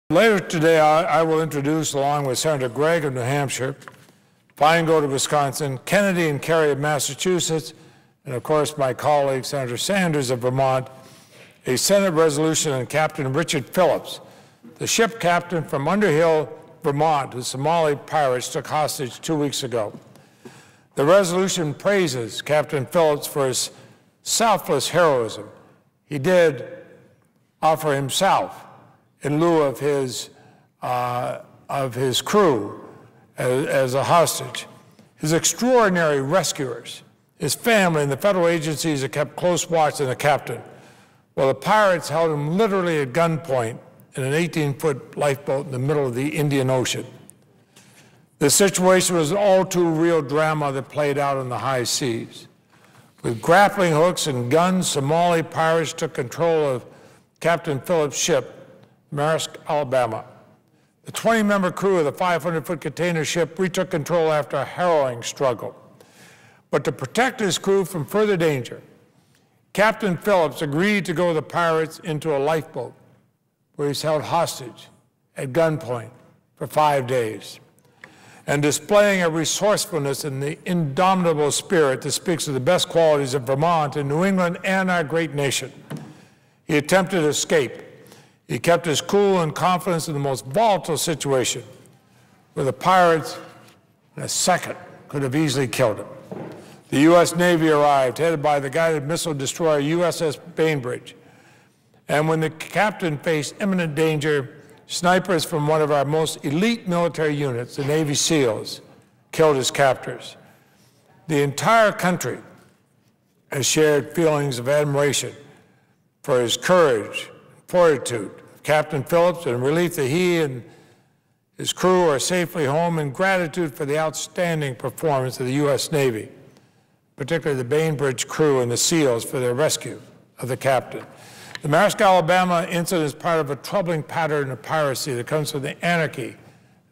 Later today, I will introduce, along with Senator Gregg of New Hampshire, Feingold of Wisconsin, Kennedy and Kerry of Massachusetts, and of course my colleague Senator Sanders of Vermont, a Senate resolution on Captain Richard Phillips, the ship captain from Underhill, Vermont, who Somali pirates took hostage 2 weeks ago. The resolution praises Captain Phillips for his selfless heroism. He did offer himself in lieu of his crew as a hostage. His extraordinary rescuers, his family, and the federal agencies that kept close watch on the captain, while the pirates held him literally at gunpoint in an 18-foot lifeboat in the middle of the Indian Ocean. The situation was an all-too-real drama that played out in the high seas. With grappling hooks and guns, Somali pirates took control of Captain Phillips' ship, Maersk, Alabama. The 20-member crew of the 500-foot container ship retook control after a harrowing struggle. But to protect his crew from further danger, Captain Phillips agreed to go with the pirates into a lifeboat where he's held hostage at gunpoint for 5 days. And displaying a resourcefulness and the indomitable spirit that speaks of the best qualities of Vermont and New England and our great nation, he attempted to escape. He kept his cool and confidence in the most volatile situation, where the pirates, in a second, could have easily killed him. The U.S. Navy arrived, headed by the guided missile destroyer USS Bainbridge. And when the captain faced imminent danger, snipers from one of our most elite military units, the Navy SEALs, killed his captors. The entire country has shared feelings of admiration for his courage, fortitude of Captain Phillips, and relief that he and his crew are safely home, and gratitude for the outstanding performance of the U.S. Navy, particularly the Bainbridge crew and the SEALs for their rescue of the captain. The Maersk, Alabama incident is part of a troubling pattern of piracy that comes from the anarchy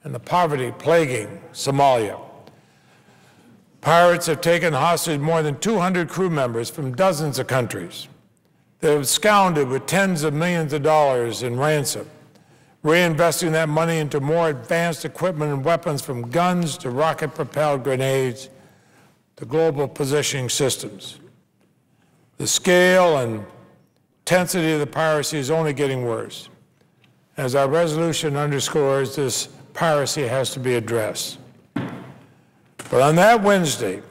and the poverty plaguing Somalia. Pirates have taken hostage more than 200 crew members from dozens of countries. They have absconded with tens of millions of dollars in ransom, reinvesting that money into more advanced equipment and weapons, from guns to rocket-propelled grenades to global positioning systems. The scale and intensity of the piracy is only getting worse. As our resolution underscores, this piracy has to be addressed. But on that Wednesday,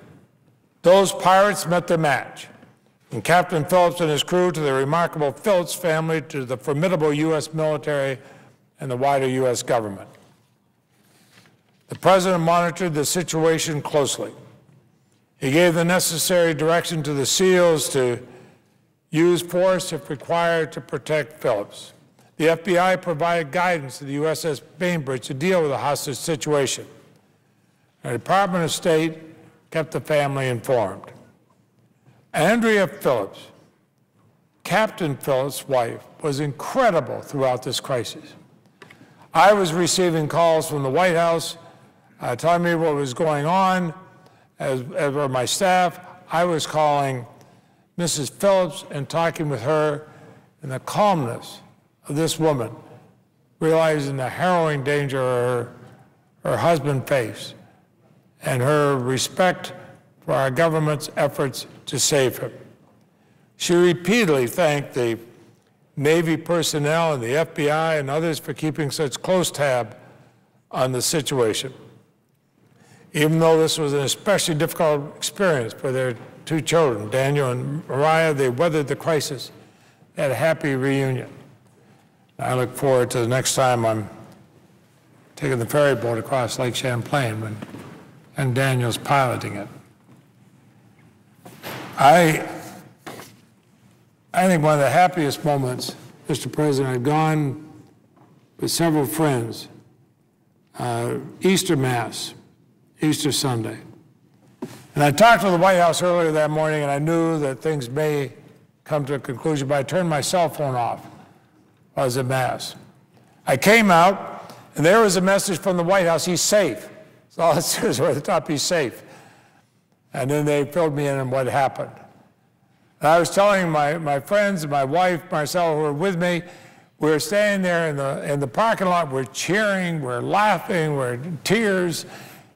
those pirates met their match. From Captain Phillips and his crew to the remarkable Phillips family to the formidable U.S. military and the wider U.S. government. The President monitored the situation closely. He gave the necessary direction to the SEALs to use force if required to protect Phillips. The FBI provided guidance to the USS Bainbridge to deal with the hostage situation. The Department of State kept the family informed. Andrea Phillips, Captain Phillips' wife, was incredible throughout this crisis. I was receiving calls from the White House telling me what was going on, as were my staff. I was calling Mrs. Phillips and talking with her, and the calmness of this woman, realizing the harrowing danger her husband faced, and her respect for our government's efforts to save him. She repeatedly thanked the Navy personnel and the FBI and others for keeping such close tab on the situation. Even though this was an especially difficult experience for their 2 children, Daniel and Mariah, they weathered the crisis. They had a happy reunion. I look forward to the next time I'm taking the ferry boat across Lake Champlain and Daniel's piloting it. I think one of the happiest moments, Mr. President, I've gone with several friends, Easter Mass, Easter Sunday. And I talked to the White House earlier that morning, and I knew that things may come to a conclusion, but I turned my cell phone off while I was at Mass. I came out, and there was a message from the White House: he's safe. So all it says right at the top, he's safe. And then they filled me in on what happened. And I was telling my friends and my wife, Marcella, who were with me, We're standing there in the parking lot, we're cheering, we're laughing, we're in tears.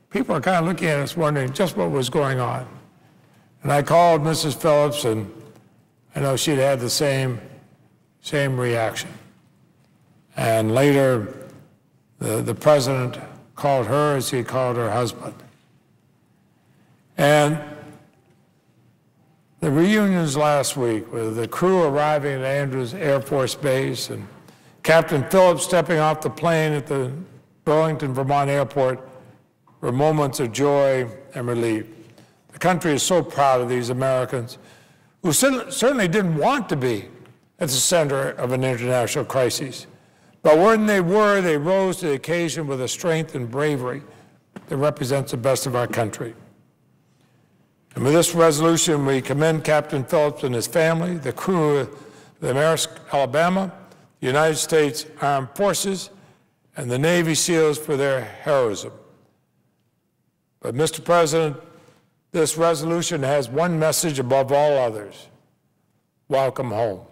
People are kind of looking at us wondering just what was going on. And I called Mrs. Phillips, and I know she'd had the same reaction. And later, the president called her as he called her husband. And the reunions last week with the crew arriving at Andrews Air Force Base and Captain Phillips stepping off the plane at the Burlington, Vermont airport were moments of joy and relief. The country is so proud of these Americans who certainly didn't want to be at the center of an international crisis. But when they were, they rose to the occasion with a strength and bravery that represents the best of our country. And with this resolution, we commend Captain Phillips and his family, the crew of the Maersk, Alabama, the United States Armed Forces, and the Navy SEALs for their heroism. But, Mr. President, this resolution has one message above all others: welcome home.